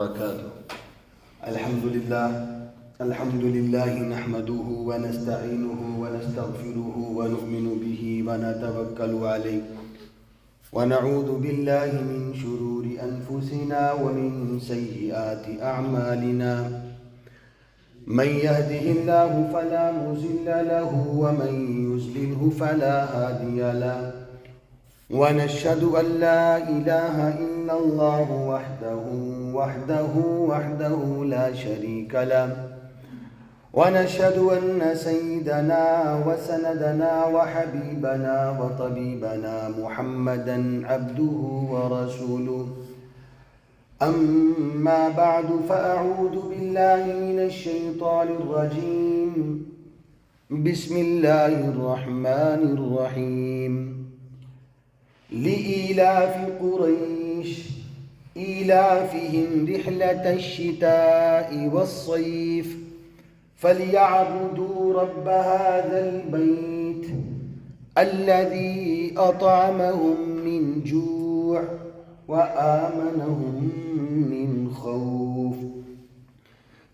وبركاته. الحمد لله نحمده ونستعينه ونستغفره ونؤمن به ونتوكل عليه ونعوذ بالله من شرور أنفسنا ومن سيئات أعمالنا. من يهده الله فلا مضل له ومن يضلله فلا هادي له. ونشهد أن لا إله إلا الله وحده لا شريك له. ونشهد أن سيدنا وسندنا وحبيبنا وطبيبنا محمدا عبده ورسوله. أما بعد فأعوذ بالله من الشيطان الرجيم. بسم الله الرحمن الرحيم. لإيلاف قريش إيلافهم رحلة الشتاء والصيف فليعبدوا رب هذا البيت الذي أطعمهم من جوع وآمنهم من خوف.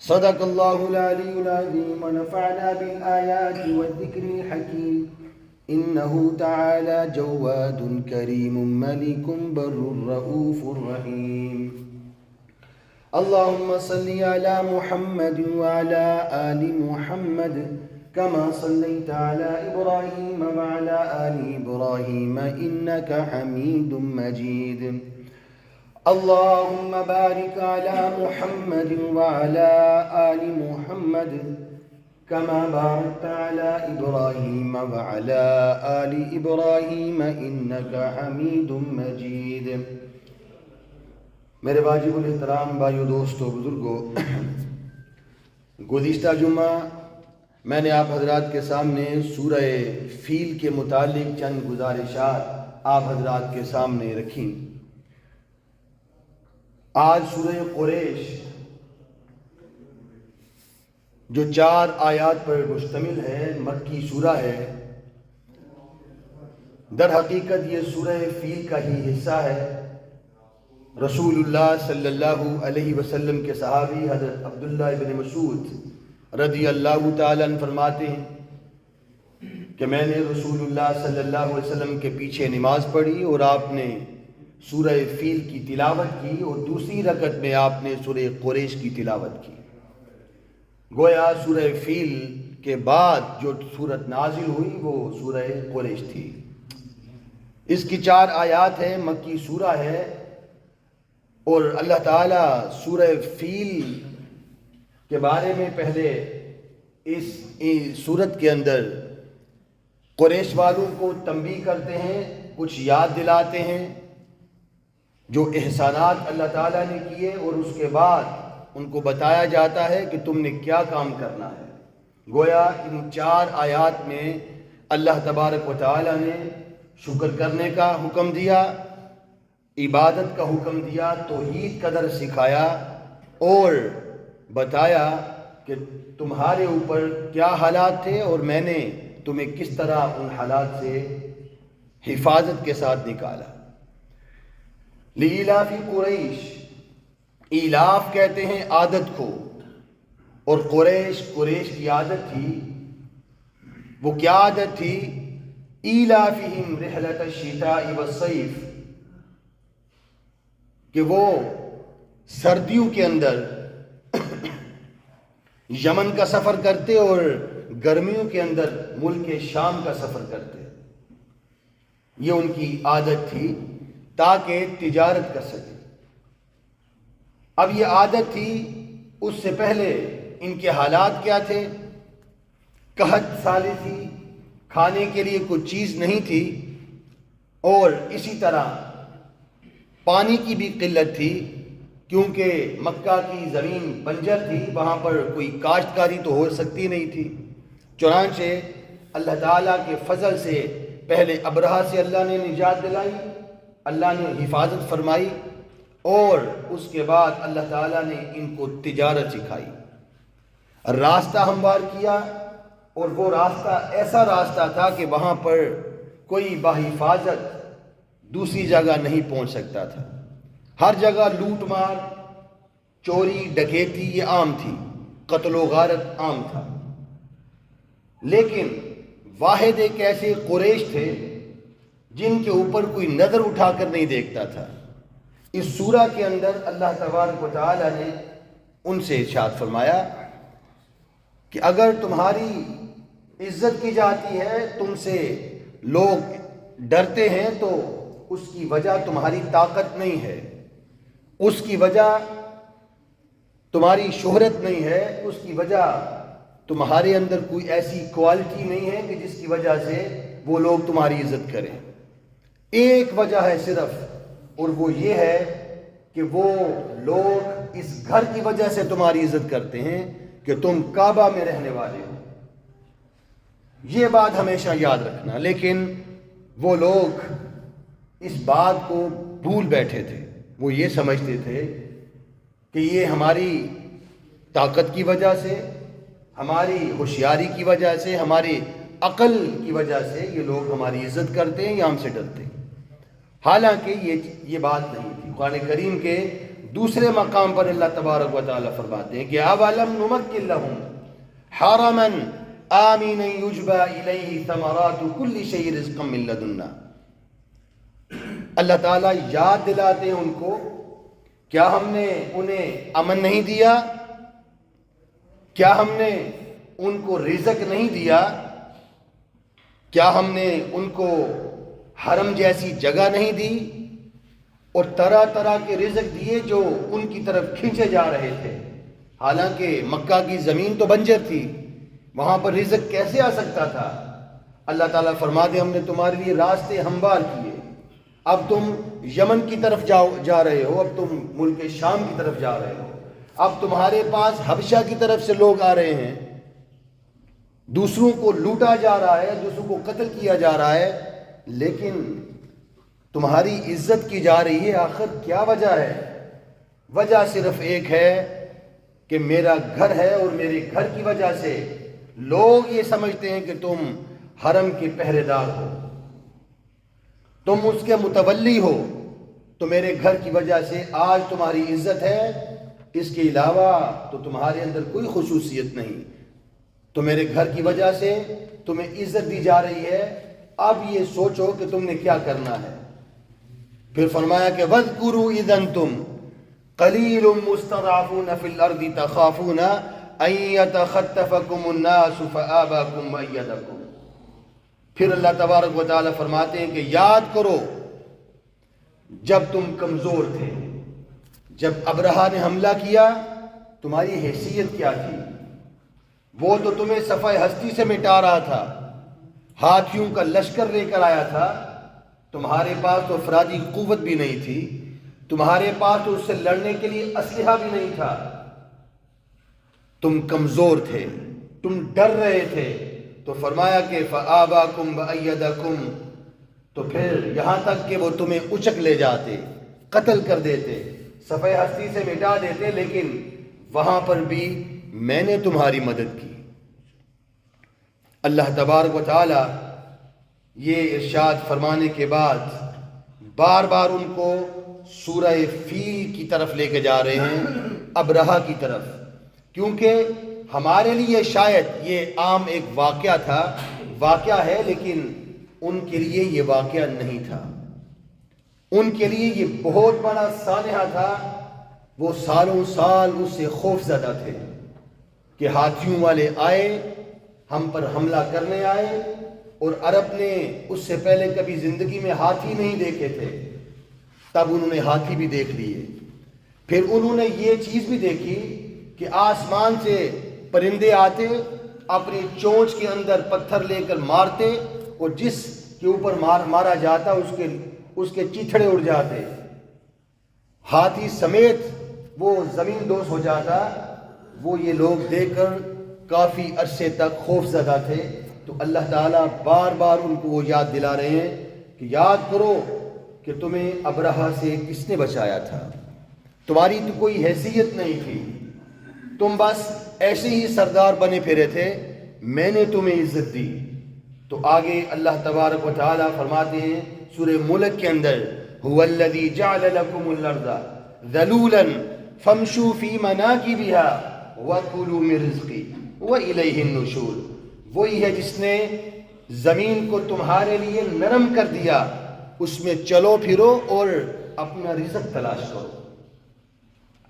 صدق الله العلي العظيم ونفعنا بالآيات والذكر الحكيم. إنه تعالى جواد كريم ملك بر رؤوف رحيم. اللهم صل على محمد وعلى آل محمد كما صليت على إبراهيم وعلى آل إبراهيم إنك حميد مجيد. اللهم بارك على محمد وعلى آل محمد كما باركت على إبراهيم وعلى آل إبراهيم إنك حميد مجيد. میرے واجب الاحترام بھائیو، دوستو، بزرگو، گزشتہ جمعہ میں نے آپ حضرات کے سامنے سورہ فیل کے متعلق چند گزارشات آپ حضرات کے سامنے رکھیں. آج سورہ قریش جو 4 آیات پر مشتمل ہے، مکی سورہ ہے. در حقیقت یہ سورہ فیل کا ہی حصہ ہے. رسول اللہ صلی اللہ علیہ وسلم کے صحابی حضرت عبداللہ ابن مسعود رضی اللہ تعالیٰ عنہ فرماتے ہیں کہ میں نے رسول اللہ صلی اللہ علیہ وسلم کے پیچھے نماز پڑھی اور آپ نے سورہ فیل کی تلاوت کی اور دوسری رکعت میں آپ نے سورہ قریش کی تلاوت کی. گویا سورہ فیل کے بعد جو سورت نازل ہوئی وہ سورہ قریش تھی. اس کی 4 آیات ہیں، مکی سورہ ہے. اور اللہ تعالیٰ سورہ فیل کے بارے میں پہلے اس سورت کے اندر قریش والوں کو تنبیہ کرتے ہیں، کچھ یاد دلاتے ہیں جو احسانات اللہ تعالیٰ نے کیے، اور اس کے بعد ان کو بتایا جاتا ہے کہ تم نے کیا کام کرنا ہے. گویا ان 4 آیات میں اللہ تبارک و تعالیٰ نے شکر کرنے کا حکم دیا، عبادت کا حکم دیا، توحید کا درس سکھایا اور بتایا کہ تمہارے اوپر کیا حالات تھے اور میں نے تمہیں کس طرح ان حالات سے حفاظت کے ساتھ نکالا. لإیلاف قریش، ایلاف کہتے ہیں عادت کو، اور قریش کی عادت تھی. وہ کیا عادت تھی؟ ایلافہم رحلۃ الشتاء والصیف، کہ وہ سردیوں کے اندر یمن کا سفر کرتے اور گرمیوں کے اندر ملک شام کا سفر کرتے. یہ ان کی عادت تھی تاکہ تجارت کر سکے. اب یہ عادت تھی. اس سے پہلے ان کے حالات کیا تھے؟ قحط سالی تھی، کھانے کے لیے کوئی چیز نہیں تھی، اور اسی طرح پانی کی بھی قلت تھی، کیونکہ مکہ کی زمین بنجر تھی، وہاں پر کوئی کاشتکاری تو ہو سکتی نہیں تھی. چنانچہ اللہ تعالیٰ کے فضل سے پہلے ابرہہ سے اللہ نے نجات دلائی، اللہ نے حفاظت فرمائی، اور اس کے بعد اللہ تعالیٰ نے ان کو تجارت سکھائی، راستہ ہموار کیا. اور وہ راستہ ایسا راستہ تھا کہ وہاں پر کوئی بحفاظت دوسری جگہ نہیں پہنچ سکتا تھا. ہر جگہ لوٹ مار، چوری ڈکیتی یہ عام تھی، قتل و غارت عام تھا، لیکن واحد ایک ایسے قریش تھے جن کے اوپر کوئی نظر اٹھا کر نہیں دیکھتا تھا۔ اس سورہ کے اندر اللہ تبارک و تعالی نے ان سے ارشاد فرمایا کہ اگر تمہاری عزت کی جاتی ہے، تم سے لوگ ڈرتے ہیں، تو اس کی وجہ تمہاری طاقت نہیں ہے، اس کی وجہ تمہاری شہرت نہیں ہے، اس کی وجہ تمہارے اندر کوئی ایسی کوالٹی نہیں ہے کہ جس کی وجہ سے وہ لوگ تمہاری عزت کریں۔ ایک وجہ ہے صرف، اور وہ یہ ہے کہ وہ لوگ اس گھر کی وجہ سے تمہاری عزت کرتے ہیں کہ تم کعبہ میں رہنے والے ہو۔ یہ بات ہمیشہ یاد رکھنا۔ لیکن وہ لوگ اس بات کو بھول بیٹھے تھے، وہ یہ سمجھتے تھے کہ یہ ہماری طاقت کی وجہ سے، ہماری ہوشیاری کی وجہ سے، ہماری عقل کی وجہ سے یہ لوگ ہماری عزت کرتے ہیں یا ہم سے ڈرتے ہیں۔ حالانکہ یہ بات نہیں تھی۔ قرآن کریم کے دوسرے مقام پر اللہ تبارک و تعالیٰ فرماتے ہیں کہ اَوَلَمْ نُمَكِّن لَهُمْ حَرَمًا آمِنًا يُجْبَى إِلَيْهِ ثَمَرَاتُ كُلِّ شَيْءٍ رِزْقًا مِّن لَّدُنَّا۔ اللہ تعالیٰ یاد دلاتے ہیں ان کو، کیا ہم نے انہیں امن نہیں دیا؟ کیا ہم نے ان کو رزق نہیں دیا؟ کیا ہم نے ان کو حرم جیسی جگہ نہیں دی اور طرح طرح کے رزق دیے جو ان کی طرف کھینچے جا رہے تھے؟ حالانکہ مکہ کی زمین تو بنجر تھی، وہاں پر رزق کیسے آ سکتا تھا؟ اللہ تعالیٰ فرماتے ہم نے تمہارے لیے راستے ہموار کیے، اب تم یمن کی طرف جا رہے ہو، اب تم ملک شام کی طرف جا رہے ہو، اب تمہارے پاس حبشہ کی طرف سے لوگ آ رہے ہیں، دوسروں کو لوٹا جا رہا ہے، دوسروں کو قتل کیا جا رہا ہے، لیکن تمہاری عزت کی جا رہی ہے۔ آخر کیا وجہ ہے؟ وجہ صرف ایک ہے کہ میرا گھر ہے، اور میرے گھر کی وجہ سے لوگ یہ سمجھتے ہیں کہ تم حرم کے پہرے دار ہو، تم اس کے متولی ہو، تو میرے گھر کی وجہ سے آج تمہاری عزت ہے، اس کے علاوہ تو تمہارے اندر کوئی خصوصیت نہیں، تو میرے گھر کی وجہ سے تمہیں عزت دی جا رہی ہے، اب یہ سوچو کہ تم نے کیا کرنا ہے۔ پھر فرمایا کہ وَاذْكُرُوا إِذْ أَنْتُمْ قَلِيلٌ مُسْتَضْعَفُونَ فِي الْأَرْضِ تَخَافُونَ أَنْ يَتَخَطَّفَكُمُ النَّاسُ فَآوَاكُمْ وَأَيَّدَكُمْ۔ پھر اللہ تبارک و تعالیٰ فرماتے ہیں کہ یاد کرو جب تم کمزور تھے، جب ابرہہ نے حملہ کیا، تمہاری حیثیت کیا تھی؟ وہ تو تمہیں صفحہ ہستی سے مٹا رہا تھا، ہاتھیوں کا لشکر لے کر آیا تھا، تمہارے پاس تو افرادی قوت بھی نہیں تھی، تمہارے پاس تو اس سے لڑنے کے لیے اسلحہ بھی نہیں تھا، تم کمزور تھے، تم ڈر رہے تھے، تو فرمایا کہ فَآبَاكُمْ وَأَيَّدَكُمْ، تو پھر یہاں تک کہ وہ تمہیں اچک لے جاتے، قتل کر دیتے، صفحہ ہستی سے مٹا دیتے، لیکن وہاں پر بھی میں نے تمہاری مدد کی۔ اللہ تبارک و تعالی یہ ارشاد فرمانے کے بعد بار بار ان کو سورہ فیل کی طرف لے کے جا رہے ہیں، ابرہہ کی طرف، کیونکہ ہمارے لیے شاید یہ عام ایک واقعہ ہے، لیکن ان کے لیے یہ واقعہ نہیں تھا، ان کے لیے یہ بہت بڑا سانحہ تھا۔ وہ سالوں سال اس سے خوف زدہ تھے کہ ہاتھیوں والے آئے، ہم پر حملہ کرنے آئے، اور عرب نے اس سے پہلے کبھی زندگی میں ہاتھی نہیں دیکھے تھے، تب انہوں نے ہاتھی بھی دیکھ لیے۔ پھر انہوں نے یہ چیز بھی دیکھی کہ آسمان سے پرندے آتے، اپنی چونچ کے اندر پتھر لے کر مارتے، اور جس کے اوپر مارا جاتا اس کے چیتھڑے اڑ جاتے، ہاتھی سمیت وہ زمین دوز ہو جاتا۔ وہ یہ لوگ دیکھ کر کافی عرصے تک خوف زدہ تھے، تو اللہ تعالیٰ بار بار ان کو وہ یاد دلا رہے ہیں کہ یاد کرو کہ تمہیں ابرہہ سے کس نے بچایا تھا، تمہاری تو کوئی حیثیت نہیں تھی، تم بس ایسے ہی سردار بنے پھرے تھے، میں نے تمہیں عزت دی۔ تو آگے اللہ تبارک و تعالیٰ فرماتے ہیں سورہ ملک کے اندر، هُوَ الَّذِي جَعَلَ لَكُمُ الْأَرْضَ ذَلُولًا فمشوا فی مناکبہا وکلوا من رزقی والیہ النشور. وہی ہے جس نے زمین کو تمہارے لیے نرم کر دیا، اس میں چلو پھرو اور اپنا رزق تلاش کرو.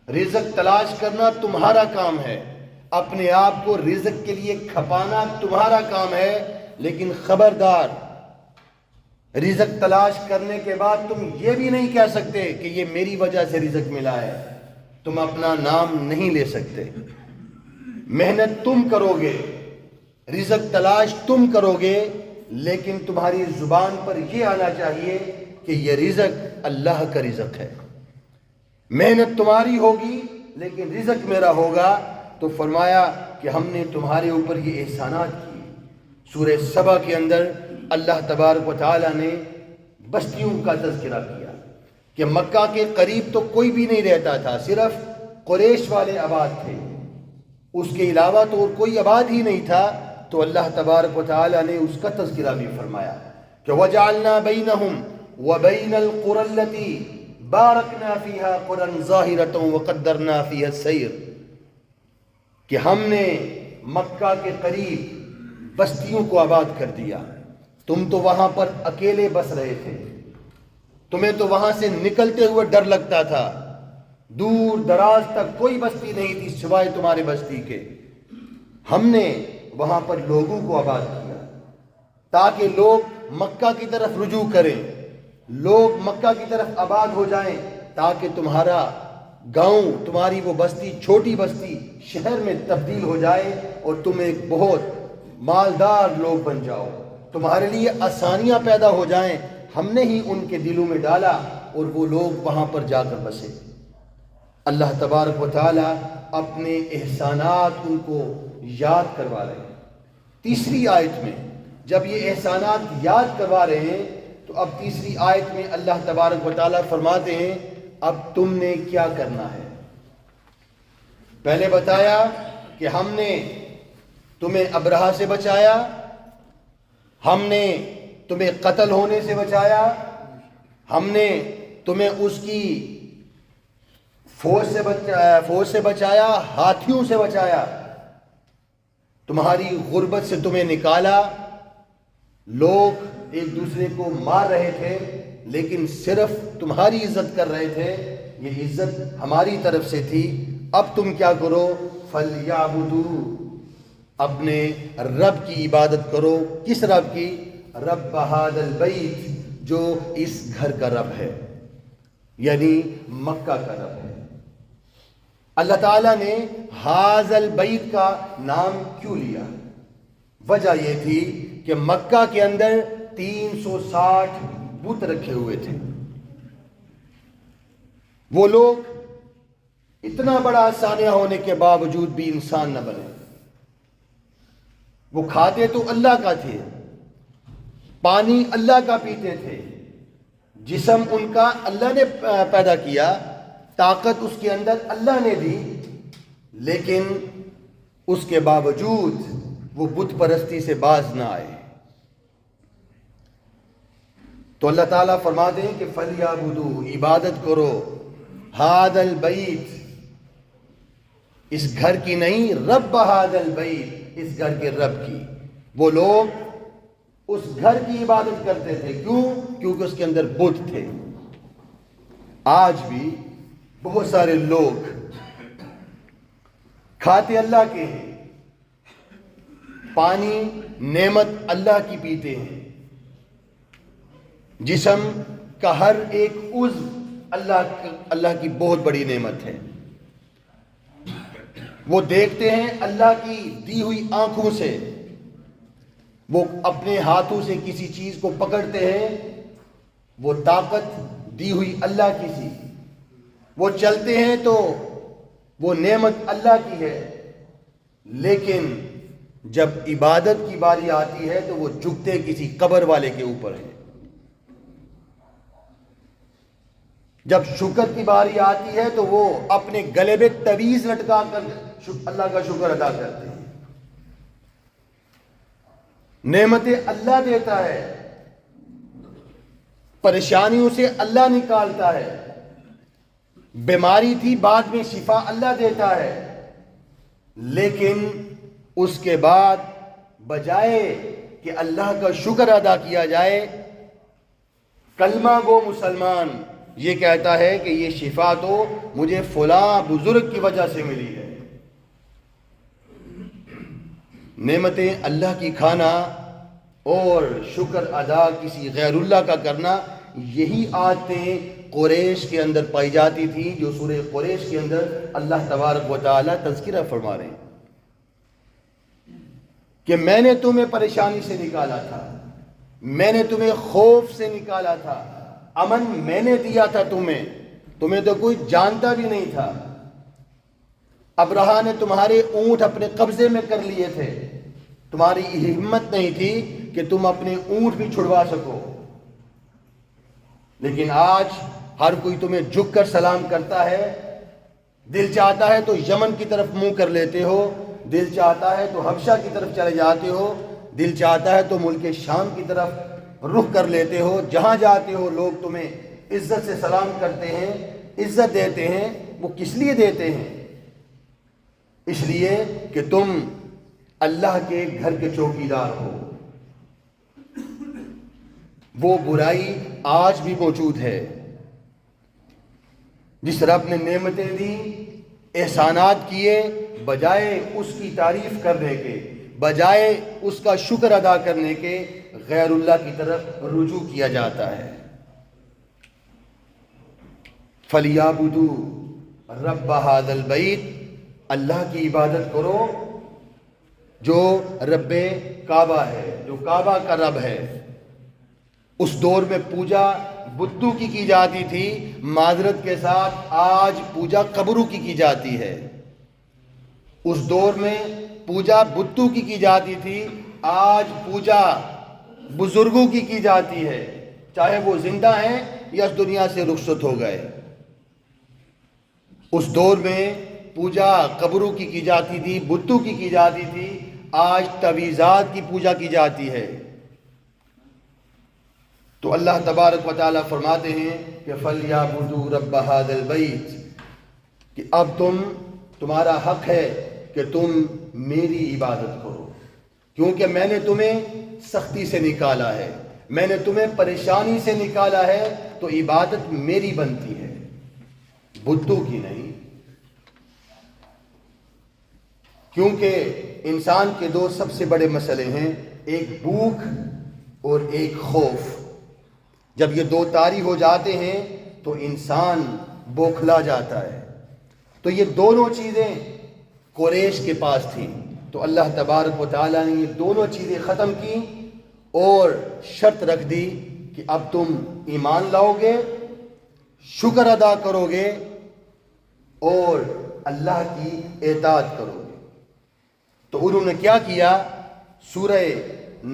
رزق تلاش کرنا تمہارا کام ہے، اپنے آپ کو رزق کے لیے کھپانا تمہارا کام ہے. لیکن خبردار، رزق تلاش کرنے کے بعد تم یہ بھی نہیں کہہ سکتے کہ یہ میری وجہ سے رزق ملا ہے. تم اپنا نام نہیں لے سکتے. محنت تم کرو گے، رزق تلاش تم کرو گے، لیکن تمہاری زبان پر یہ آنا چاہیے کہ یہ رزق اللہ کا رزق ہے. محنت تمہاری ہوگی لیکن رزق میرا ہوگا. تو فرمایا کہ ہم نے تمہارے اوپر یہ احسانات کیے. سورہ سبا کے اندر اللہ تبارک و تعالیٰ نے بستیوں کا تذکرہ کیا کہ مکہ کے قریب تو کوئی بھی نہیں رہتا تھا، صرف قریش والے آباد تھے، اس کے علاوہ تو اور کوئی آباد ہی نہیں تھا. تو اللہ تبارک و تعالیٰ نے اس کا تذکرہ بھی فرمایا کہ وَجَعَلْنَا بَيْنَهُمْ وَبَيْنَ الْقُرَى الَّتِي بَارَكْنَا فِيهَا قُرًى ظَاهِرَةً وَقَدَّرْنَا فِيهَا السَّيْرَ، کہ ہم نے مکہ کے قریب بستیوں کو آباد کر دیا. تم تو وہاں پر اکیلے بس رہے تھے، تمہیں تو وہاں سے نکلتے ہوئے ڈر لگتا تھا. دور دراز تک کوئی بستی نہیں تھی سوائے تمہارے بستی کے. ہم نے وہاں پر لوگوں کو آباد کیا تاکہ لوگ مکہ کی طرف رجوع کریں، لوگ مکہ کی طرف آباد ہو جائیں، تاکہ تمہارا گاؤں، تمہاری وہ بستی، چھوٹی بستی شہر میں تبدیل ہو جائے اور تم ایک بہت مالدار لوگ بن جاؤ، تمہارے لیے آسانیاں پیدا ہو جائیں. ہم نے ہی ان کے دلوں میں ڈالا اور وہ لوگ وہاں پر جا کر بسے. اللہ تبارک و تعالیٰ اپنے احسانات ان کو یاد کروا رہے ہیں. تیسری آیت میں جب یہ احسانات یاد کروا رہے ہیں تو اب تیسری آیت میں اللہ تبارک و تعالیٰ فرماتے ہیں اب تم نے کیا کرنا ہے. پہلے بتایا کہ ہم نے تمہیں ابرہہ سے بچایا، ہم نے تمہیں قتل ہونے سے بچایا، ہم نے تمہیں اس کی فوج سے بچایا، ہاتھیوں سے بچایا، تمہاری غربت سے تمہیں نکالا. لوگ ایک دوسرے کو مار رہے تھے لیکن صرف تمہاری عزت کر رہے تھے، یہ عزت ہماری طرف سے تھی. اب تم کیا کرو؟ فَلْيَعْبُدُوا، اپنے رب کی عبادت کرو. کس رب کی؟ رب هذا البیت، جو اس گھر کا رب ہے، یعنی مکہ کا رب ہے. اللہ تعالیٰ نے هذا البیت کا نام کیوں لیا؟ وجہ یہ تھی کہ مکہ کے اندر 360 بت رکھے ہوئے تھے. وہ لوگ اتنا بڑا سانحہ ہونے کے باوجود بھی انسان نہ بنے. وہ کھاتے تو اللہ کا تھے، پانی اللہ کا پیتے تھے، جسم ان کا اللہ نے پیدا کیا، طاقت اس کے اندر اللہ نے دی، لیکن اس کے باوجود وہ بت پرستی سے باز نہ آئے. تو اللہ تعالیٰ فرماتے ہیں کہ فَلْيَعْبُدُوا، عبادت کرو، هَذَا الْبَيْتِ، اس گھر کی نہیں، رب هَذَا الْبَيْتِ، اس گھر کے رب کی. وہ لوگ اس گھر کی عبادت کرتے تھے. کیوں؟ کیونکہ اس کے اندر بت تھے. آج بھی بہت سارے لوگ کھاتے اللہ کے ہیں، پانی نعمت اللہ کی پیتے ہیں، جسم کا ہر ایک عضو اللہ کی بہت بڑی نعمت ہے. وہ دیکھتے ہیں اللہ کی دی ہوئی آنکھوں سے، وہ اپنے ہاتھوں سے کسی چیز کو پکڑتے ہیں، وہ طاقت دی ہوئی اللہ کی تھی. وہ چلتے ہیں تو وہ نعمت اللہ کی ہے، لیکن جب عبادت کی باری آتی ہے تو وہ جھکتے کسی قبر والے کے اوپر ہیں. جب شکر کی باری آتی ہے تو وہ اپنے گلے میں تویز لٹکا کر اللہ کا شکر ادا کرتے ہیں. نعمتیں اللہ دیتا ہے، پریشانیوں سے اللہ نکالتا ہے، بیماری تھی بعد میں شفا اللہ دیتا ہے، لیکن اس کے بعد بجائے کہ اللہ کا شکر ادا کیا جائے، کلمہ گو مسلمان یہ کہتا ہے کہ یہ شفا تو مجھے فلاں بزرگ کی وجہ سے ملی ہے۔ نعمتیں اللہ کی کھانا اور شکر ادا کسی غیر اللہ کا کرنا، یہی عادتیں قریش کے اندر پائی جاتی تھی، جو سورہ قریش کے اندر اللہ تبارک و تعالی تذکرہ فرما رہے ہیں کہ میں نے تمہیں پریشانی سے نکالا تھا، میں نے تمہیں خوف سے نکالا تھا، امن میں نے دیا تھا تمہیں تو کوئی جانتا بھی نہیں تھا۔ ابرہا نے تمہارے اونٹ اپنے قبضے میں کر لیے تھے، تمہاری ہمت نہیں تھی کہ تم اپنے اونٹ بھی چھڑوا سکو، لیکن آج ہر کوئی تمہیں جھک کر سلام کرتا ہے۔ دل چاہتا ہے تو یمن کی طرف منہ کر لیتے ہو، دل چاہتا ہے تو حبشہ کی طرف چلے جاتے ہو، دل چاہتا ہے تو ملک شام کی طرف رخ کر لیتے ہو۔ جہاں جاتے ہو لوگ تمہیں عزت سے سلام کرتے ہیں، عزت دیتے ہیں۔ وہ کس لیے دیتے ہیں؟ اس لیے کہ تم اللہ کے گھر کے چوکیدار ہو۔ وہ برائی آج بھی موجود ہے۔ جس رب نے نعمتیں دی، احسانات کیے، بجائے اس کی تعریف کرنے کے، بجائے اس کا شکر ادا کرنے کے، غیر اللہ کی طرف رجوع کیا جاتا ہے۔ فَلْيَعْبُدُوا رَبَّ هَذَا الْبَيْتِ، اللہ کی عبادت کرو جو رب کعبہ ہے، جو کعبہ کا رب ہے۔ اس دور میں پوجا بتوں کی جاتی تھی، معذرت کے ساتھ آج پوجا قبروں کی جاتی ہے۔ اس دور میں پوجا بتوں کی جاتی تھی، آج پوجا بزرگوں کی جاتی ہے، چاہے وہ زندہ ہیں یا اس دنیا سے رخصت ہو گئے۔ اس دور میں پوجا قبروں کی جاتی تھی، بتوں کی جاتی تھی، آج تعویذات کی پوجا کی جاتی ہے۔ تو اللہ تبارک و تعالیٰ فرماتے ہیں کہ فَلْيَعْبُدُوا رَبَّ هَذَا الْبَيْتِ، کہ اب تمہارا حق ہے کہ تم میری عبادت کرو، کیونکہ میں نے تمہیں سختی سے نکالا ہے، میں نے تمہیں پریشانی سے نکالا ہے، تو عبادت میری بنتی ہے، بتوں کی نہیں۔ کیونکہ انسان کے دو سب سے بڑے مسئلے ہیں، ایک بھوک اور ایک خوف۔ جب یہ دو طاری ہو جاتے ہیں تو انسان بوکھلا جاتا ہے۔ تو یہ دونوں چیزیں قریش کے پاس تھیں، تو اللہ تبارک و تعالیٰ نے یہ دونوں چیزیں ختم کی اور شرط رکھ دی کہ اب تم ایمان لاؤ گے، شکر ادا کرو گے اور اللہ کی اطاعت کرو گے۔ تو انہوں نے کیا کیا؟ سورہ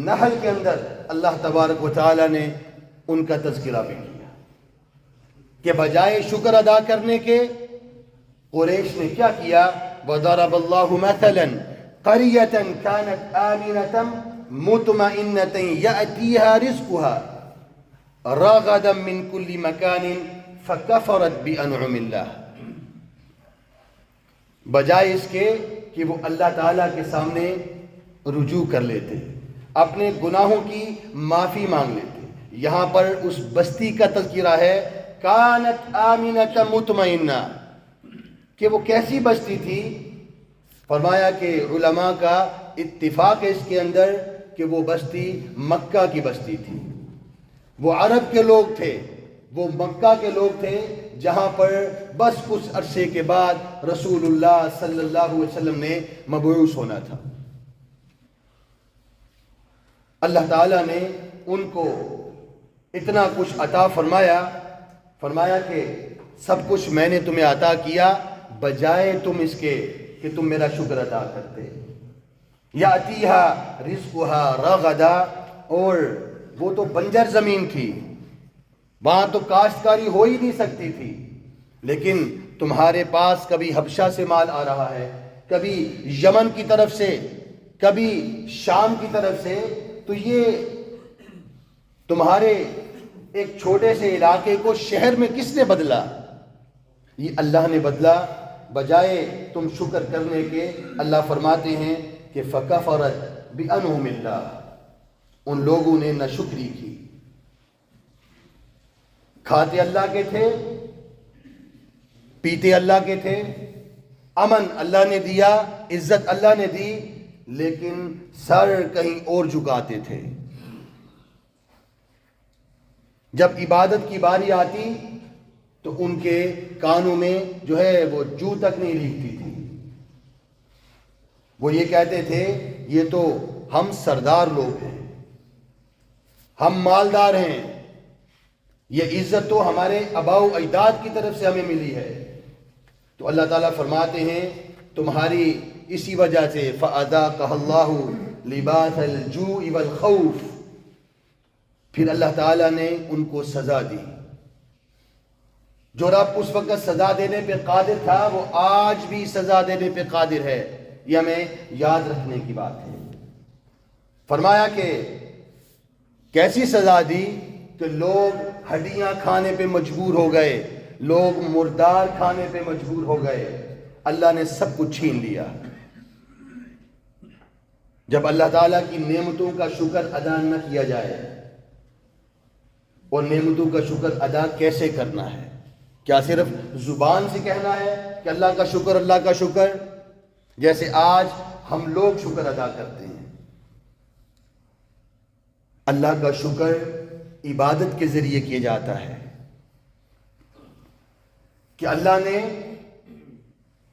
نحل کے اندر اللہ تبارک و تعالیٰ نے ان کا تذکرہ بھی کیا کہ بجائے شکر ادا کرنے کے قریش نے کیا کیا؟ وَضَرَبَ اللَّهُ مَثَلًا قَرْيَةً كَانَتْ آمِنَةً مُطْمَئِنَّةً يَأْتِيهَا رِزْقُهَا رَغَدًا مِّن كُلِّ مَكَانٍ فَكَفَرَتْ بِأَنْعُمِ اللَّهِ، بجائے اس کے کہ وہ اللہ تعالیٰ کے سامنے رجوع کر لیتے، اپنے گناہوں کی معافی مانگ لیتے۔ یہاں پر اس بستی کا تذکرہ ہے، کانت آمینۃ مطمئنہ، کہ وہ کیسی بستی تھی؟ فرمایا کہ علماء کا اتفاق ہے اس کے اندر کہ وہ بستی مکہ کی بستی تھی، وہ عرب کے لوگ تھے، وہ مکہ کے لوگ تھے، جہاں پر بس کچھ عرصے کے بعد رسول اللہ صلی اللہ علیہ وسلم نے مبعوث ہونا تھا۔ اللہ تعالیٰ نے ان کو اتنا کچھ عطا فرمایا کہ سب کچھ میں نے تمہیں عطا کیا، بجائے تم اس کے کہ تم میرا شکر ادا کرتے۔ یاتیہا رزقہا رغدا، اور وہ تو بنجر زمین تھی، وہاں تو کاشتکاری ہو ہی نہیں سکتی تھی، لیکن تمہارے پاس کبھی حبشہ سے مال آ رہا ہے، کبھی یمن کی طرف سے، کبھی شام کی طرف سے، تو یہ تمہارے ایک چھوٹے سے علاقے کو شہر میں کس نے بدلا؟ یہ اللہ نے بدلا، بجائے تم شکر کرنے کے اللہ فرماتے ہیں کہ فَكَفَرَتْ بِأَنْعُمِ اللَّهِ، ان لوگوں نے ناشکری کی۔ کھاتے اللہ کے تھے، پیتے اللہ کے تھے، امن اللہ نے دیا، عزت اللہ نے دی، لیکن سر کہیں اور جھکاتے تھے۔ جب عبادت کی باری آتی تو ان کے کانوں میں جو ہے وہ جو تک نہیں ریگتی تھی۔ وہ یہ کہتے تھے یہ تو ہم سردار لوگ ہیں، ہم مالدار ہیں، یہ عزت تو ہمارے آباء و اجداد کی طرف سے ہمیں ملی ہے۔ تو اللہ تعالیٰ فرماتے ہیں تمہاری اسی وجہ سے فَأَذَاقَهَا اللَّهُ لِبَاسَ الْجُوعِ وَالْخَوْفِ، پھر اللہ تعالیٰ نے ان کو سزا دی۔ جو رب اس وقت سزا دینے پہ قادر تھا وہ آج بھی سزا دینے پہ قادر ہے، یہ ہمیں یاد رکھنے کی بات ہے۔ فرمایا کہ کیسی سزا دی کہ لوگ ہڈیاں کھانے پہ مجبور ہو گئے، لوگ مردار کھانے پہ مجبور ہو گئے، اللہ نے سب کچھ چھین لیا۔ جب اللہ تعالیٰ کی نعمتوں کا شکر ادا نہ کیا جائے، اور نعمتوں کا شکر ادا کیسے کرنا ہے؟ کیا صرف زبان سے کہنا ہے کہ اللہ کا شکر، اللہ کا شکر، جیسے آج ہم لوگ شکر ادا کرتے ہیں؟ اللہ کا شکر عبادت کے ذریعے کیا جاتا ہے کہ اللہ نے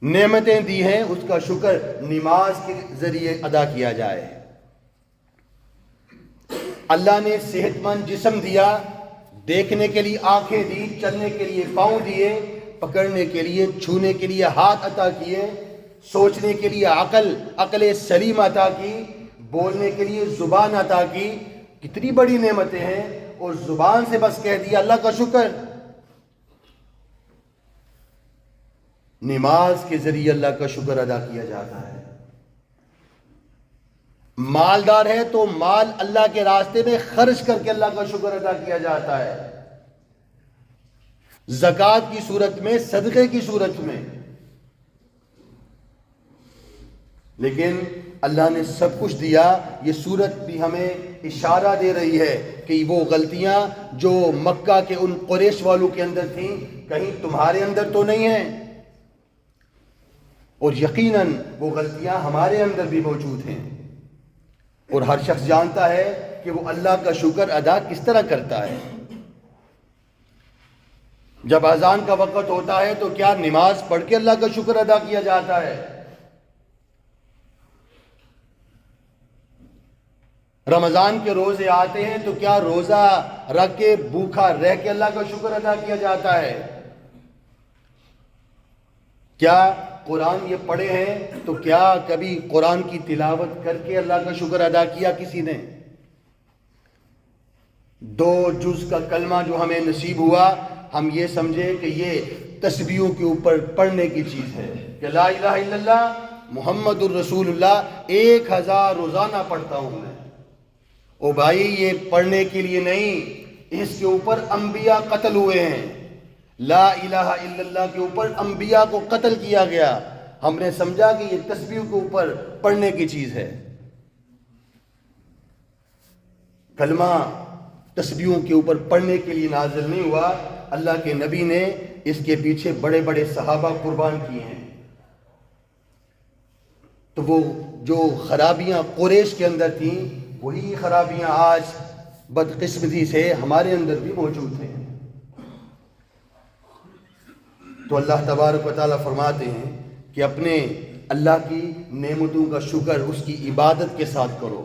نعمتیں دی ہیں، اس کا شکر نماز کے ذریعے ادا کیا جائے۔ اللہ نے صحت مند جسم دیا، دیکھنے کے لیے آنکھیں دی، چلنے کے لیے پاؤں دیے، پکڑنے کے لیے، چھونے کے لیے ہاتھ عطا کیے، سوچنے کے لیے عقل سلیم عطا کی، بولنے کے لیے زبان عطا کی۔ کتنی بڑی نعمتیں ہیں، اور زبان سے بس کہہ دیا اللہ کا شکر۔ نماز کے ذریعے اللہ کا شکر ادا کیا جاتا ہے۔ مالدار ہے تو مال اللہ کے راستے میں خرچ کر کے اللہ کا شکر ادا کیا جاتا ہے، زکوٰۃ کی صورت میں، صدقے کی صورت میں۔ لیکن اللہ نے سب کچھ دیا۔ یہ صورت بھی ہمیں اشارہ دے رہی ہے کہ وہ غلطیاں جو مکہ کے ان قریش والوں کے اندر تھیں کہیں تمہارے اندر تو نہیں ہیں، اور یقیناً وہ غلطیاں ہمارے اندر بھی موجود ہیں۔ اور ہر شخص جانتا ہے کہ وہ اللہ کا شکر ادا کس طرح کرتا ہے۔ جب اذان کا وقت ہوتا ہے تو کیا نماز پڑھ کے اللہ کا شکر ادا کیا جاتا ہے؟ رمضان کے روزے آتے ہیں تو کیا روزہ رکھ کے، بھوکا رہ کے اللہ کا شکر ادا کیا جاتا ہے؟ کیا قرآن یہ پڑھے ہیں تو کیا کبھی قرآن کی تلاوت کر کے اللہ کا شکر ادا کیا کسی نے؟ 2 جز کا کلمہ جو ہمیں نصیب ہوا، ہم یہ سمجھے کہ یہ تسبیحوں کے اوپر پڑھنے کی چیز ہے کہ لا الہ الا اللہ محمد الرسول اللہ 1000 روزانہ پڑھتا ہوں میں۔ او بھائی، یہ پڑھنے کے لیے نہیں، اس کے اوپر انبیاء قتل ہوئے ہیں۔ لا الہ الا اللہ کے اوپر انبیاء کو قتل کیا گیا۔ ہم نے سمجھا کہ یہ تسبیح کے اوپر پڑھنے کی چیز ہے۔ کلمہ تسبیحوں کے اوپر پڑھنے کے لیے نازل نہیں ہوا، اللہ کے نبی نے اس کے پیچھے بڑے بڑے صحابہ قربان کیے ہیں۔ تو وہ جو خرابیاں قریش کے اندر تھیں، وہی خرابیاں آج بدقسمتی سے ہمارے اندر بھی موجود ہیں۔ تو اللہ تبارک و تعالیٰ فرماتے ہیں کہ اپنے اللہ کی نعمتوں کا شکر اس کی عبادت کے ساتھ کرو۔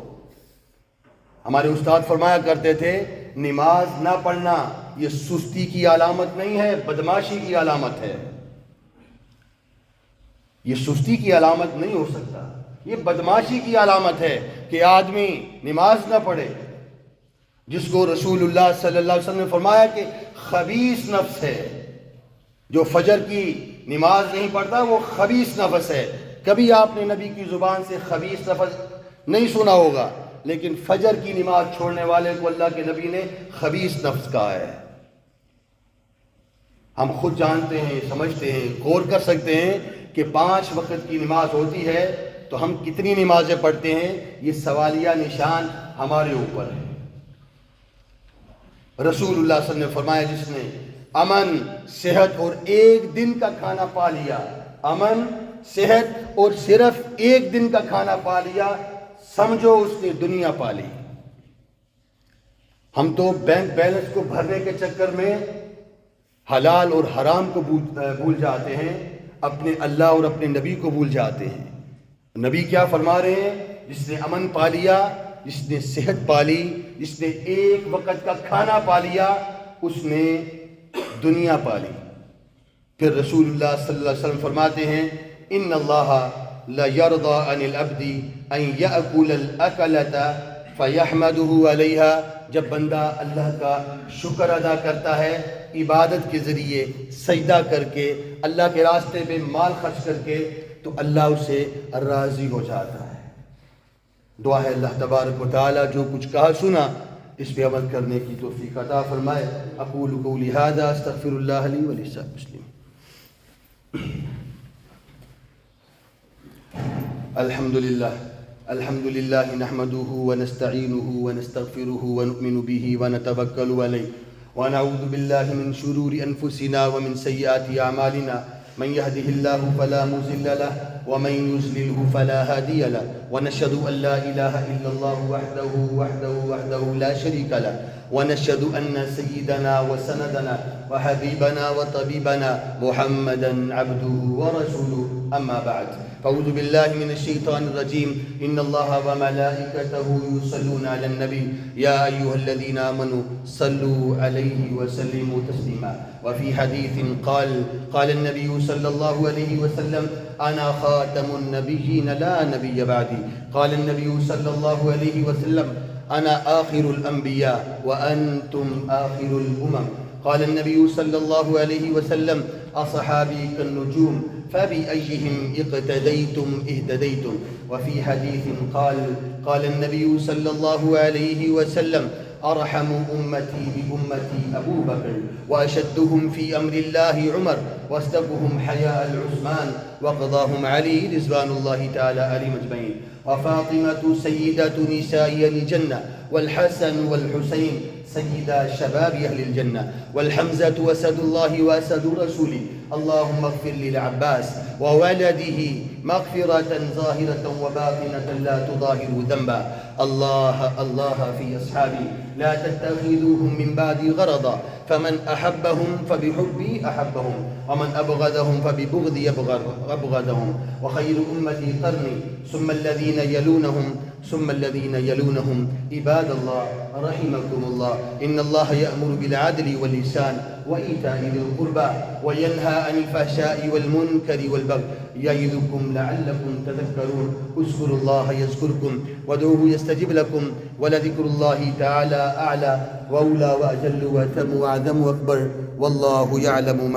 ہمارے استاد فرمایا کرتے تھے نماز نہ پڑھنا یہ سستی کی علامت نہیں ہے، بدماشی کی علامت ہے۔ یہ سستی کی علامت نہیں ہو سکتا، یہ بدماشی کی علامت ہے کہ آدمی نماز نہ پڑھے، جس کو رسول اللہ صلی اللہ علیہ وسلم نے فرمایا کہ خبیث نفس ہے۔ جو فجر کی نماز نہیں پڑھتا وہ خبیث نفس ہے۔ کبھی آپ نے نبی کی زبان سے خبیث نفس نہیں سنا ہوگا، لیکن فجر کی نماز چھوڑنے والے کو اللہ کے نبی نے خبیث نفس کہا ہے۔ ہم خود جانتے ہیں، سمجھتے ہیں، غور کر سکتے ہیں کہ 5 وقت کی نماز ہوتی ہے تو ہم کتنی نمازیں پڑھتے ہیں؟ یہ سوالیہ نشان ہمارے اوپر ہے۔ رسول اللہ صلی اللہ علیہ وسلم نے فرمایا جس نے امن، صحت اور ایک دن کا کھانا پا لیا، امن، صحت اور صرف ایک دن کا کھانا پا لیا، سمجھو اس نے دنیا پا لی۔ ہم تو بینک بیلنس کو بھرنے کے چکر میں حلال اور حرام کو بھول جاتے ہیں، اپنے اللہ اور اپنے نبی کو بھول جاتے ہیں۔ نبی کیا فرما رہے ہیں؟ جس نے امن پا لیا، جس نے صحت پا لی، جس نے ایک وقت کا کھانا پا لیا، اس نے دنیا پا لی۔ پھر رسول اللہ صلی اللہ علیہ وسلم فرماتے ہیں ان اللہ لا یرضى عن العبد ان یأکل الاکلۃ فیحمدہ علیہا، جب بندہ اللہ کا شکر ادا کرتا ہے عبادت کے ذریعے، سجدہ کر کے، اللہ کے راستے میں مال خرچ کر کے، تو اللہ اسے راضی ہو جاتا ہے۔ دعا ہے اللہ تبارک و تعالی جو کچھ کہا سنا اس پہ عمل کرنے کی توفیق عطا فرمائے۔ اقول قولی ھذا استغفر اللہ لی ولسائر المسلمین۔ الحمد للہ نحمده ونستعینه ونستغفره ونؤمن به ونتوکل علیہ ونعوذ باللہ من شرور انفسنا ومن سیئات اعمالنا، من يهده الله فلا مضل له ومن يضلل فلا هادي له، ونشهد ان لا اله الا الله وحده لا شريك له، ونشهد ان سيدنا وسندنا وحبيبنا وطبيبنا محمدا عبده ورسوله، اما بعد، فاعوذ بالله من الشيطان الرجيم، ان الله وملائكته يصلون على النبي يا ايها الذين امنوا صلوا عليه وسلموا تسليما، وفي حديث قال النبي صلى الله عليه وسلم انا خاتم النبيين لا نبي بعدي، قال النبي صلى الله عليه وسلم انا آخر الانبياء وانتم آخر الامم، قال النبي صلى الله عليه وسلم اصحابي كالنجوم فبأيهم اقتديتم اهتديتم، وفي حديث قال النبي صلى الله عليه وسلم ارحم امتي بامتي ابو بكر، واشدهم في امر الله عمر، واصدقهم حياء العثمان، وقضاهم علي رضوان الله تعالى عليهم اجمعين، وفاطمة سيدة نساء الجنة، والحسن والحسين سيدا شباب أهل الجنة، والحمزة وسد الله وأسد رسوله، اللهم اغفر للعباس وولده مغفرة ظاهرة وباطنة لا تظاهر ذنبا، الله في أصحابي لا تتخذوهم من بعد غرضا، فمن أحبهم فبحبي أحبهم، ومن أبغضهم فببغضي أبغضهم، وخير أمتي قرني ثم الذين يلونهم ثم الذين يلونهم، عباد الله رحمكم الله، إن الله يأمر بالعدل والإحسان وإيتاء ذي القربى وينهى عن الفحشاء والمنكر والبغي، يعظكم لعلكم تذكرون، اذكروا الله يذكركم وادعوه يستجب لكم، ولذكر الله تعالى أعلى وأولى وأجل وأتم وأعظم وأكبر، والله يعلم ما